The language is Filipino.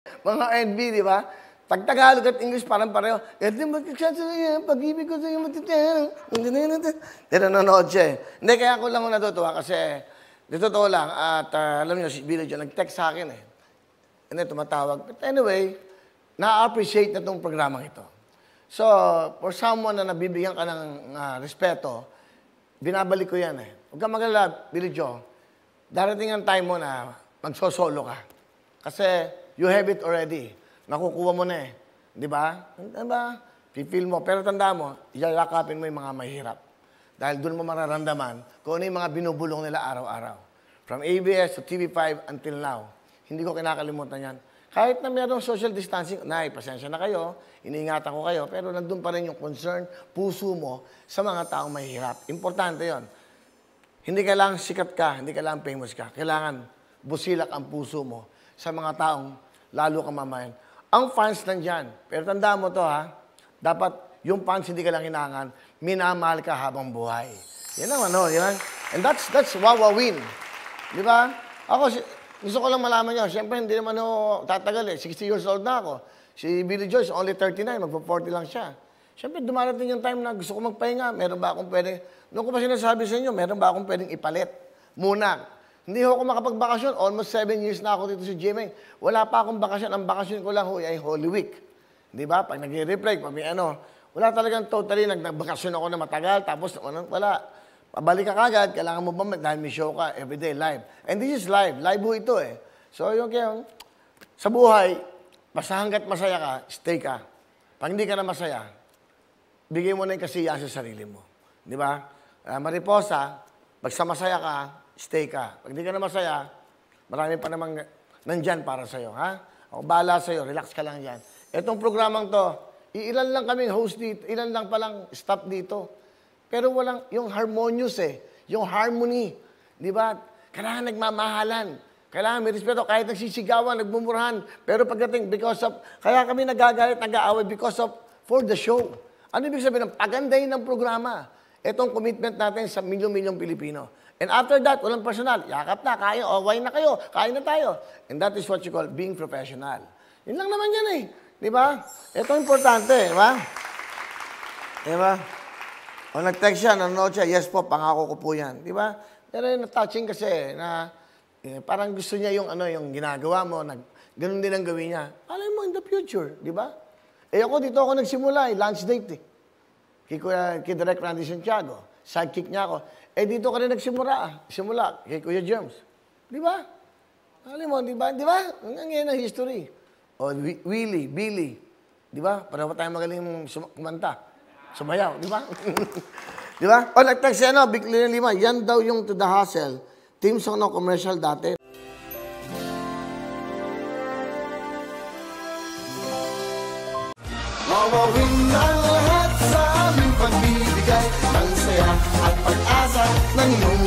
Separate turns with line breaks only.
Mga R&B, di ba? Pag Tagalog at English, parang pareho. Ito magkakasya pag-ibig ko sa'yo matitero. Hindi nanonood siya eh. Hindi, kaya ako lang natutuwa kasi, di totoo lang, at alam niyo, si Billy Joe, nag-text sa akin eh. Hindi, tumatawag. But anyway, na-appreciate na itong programang ito. So, for someone na nabibigyan ka ng respeto, binabalik ko yan eh. Huwag kang magalala, Billy Joe. Darating ang time mo na magsosolo ka. Kasi you have it already. Nakukuha mo na eh. Di ba? Diba? Feel mo. Pero tanda mo, yayakapin mo yung mga mahirap. Dahil doon mo mararamdaman kung ano yung mga binubulong nila araw-araw. From ABS to TV5 until now. Hindi ko kinakalimutan yan. Kahit na mayroong social distancing, pasensya na kayo, iniingatan ko kayo, pero nandun pa rin yung concern, puso mo sa mga taong mahihirap. Importante yon. Hindi kailangan sikat ka, hindi kailangan famous ka. Kailangan busilak ang puso mo sa mga taong lalo ka mamayan. Ang fans nandyan. Pero tandaan mo to ha, dapat yung fans hindi ka lang hinangan, minamahal ka habang buhay. Yan ang ano, yan. And that's wawawin. Di ba? Ako, gusto ko lang malaman nyo, siyempre hindi naman tatagal eh. 60 years old na ako. Si Billy Joyce, only 39, magpo-40 lang siya. Siyempre, dumarating yung time na gusto ko magpahinga. Meron ba akong pwede, noong ko pa sinasabi sa inyo, meron ba akong pwedeng ipalit? Muna. Hindi ako makapagbakasyon. Almost 7 years na ako dito sa GMA. Wala pa akong bakasyon. Ang bakasyon ko lang ay Holy Week. Di ba? Pag nag-reflect, pag may wala talagang totally, nagbakasyon ako na matagal, tapos wala. Pabalik ka kagad, kailangan mo ba dahil may show ka, everyday live. And this is live. Live ho ito eh. So yung kaya, sa buhay, basta hanggat masaya ka, stay ka. Pag hindi ka na masaya, bigay mo na yung kasiyahan sa sarili mo. Di ba? Mariposa, pag sa masaya ka, stay ka. Pag hindi ka na masaya, marami pa namang nandyan para sa'yo. Ha? Ako bahala sa'yo, relax ka lang dyan. Itong programang to, ilan lang kaming host dito, ilan lang palang staff dito. Pero walang, yung harmonious eh. Yung harmony. Di ba? Kailangan nagmamahalan. Kailangan may respeto. Kahit nagsisigawan, nagmumurahan. Pero pagdating, kaya kami nagagalit, nag-aaway for the show. Ano ibig sabihin ng pagandahin ng programa? Itong commitment natin sa milyong-milyong Pilipino. And after that, walang personal. Yakap na, kain, wine na kayo, kain na tayo. And that is what you call being professional. Yun lang naman yan eh. Di ba? Ito importante, di ba? Di ba? O nag-text siya, nanonood siya, yes po, pangako ko po yan. Di ba? Pero yung touching kasi na parang gusto niya yung yung ginagawa mo, ganun din ang gawin niya. Alam mo in the future, di ba? Ako dito ako nagsimula, lunch date eh. Kay Direk Randy Santiago, sidekick niya ako. Dito ka rin simula, kay Kuya James. Di ba? Alam mo, di ba? Di ba? Ang yan ang history. O Willie, Billy, di ba? Para pa tayo magaling kumanta. Sumayaw, di ba? Di ba? O, nag-text siya, Big Lima, yan daw yung To The Hustle. Team song ng commercial dati. Mawawin ang lahat sa aming pagbibigay ng saya at pag-asa ng iyong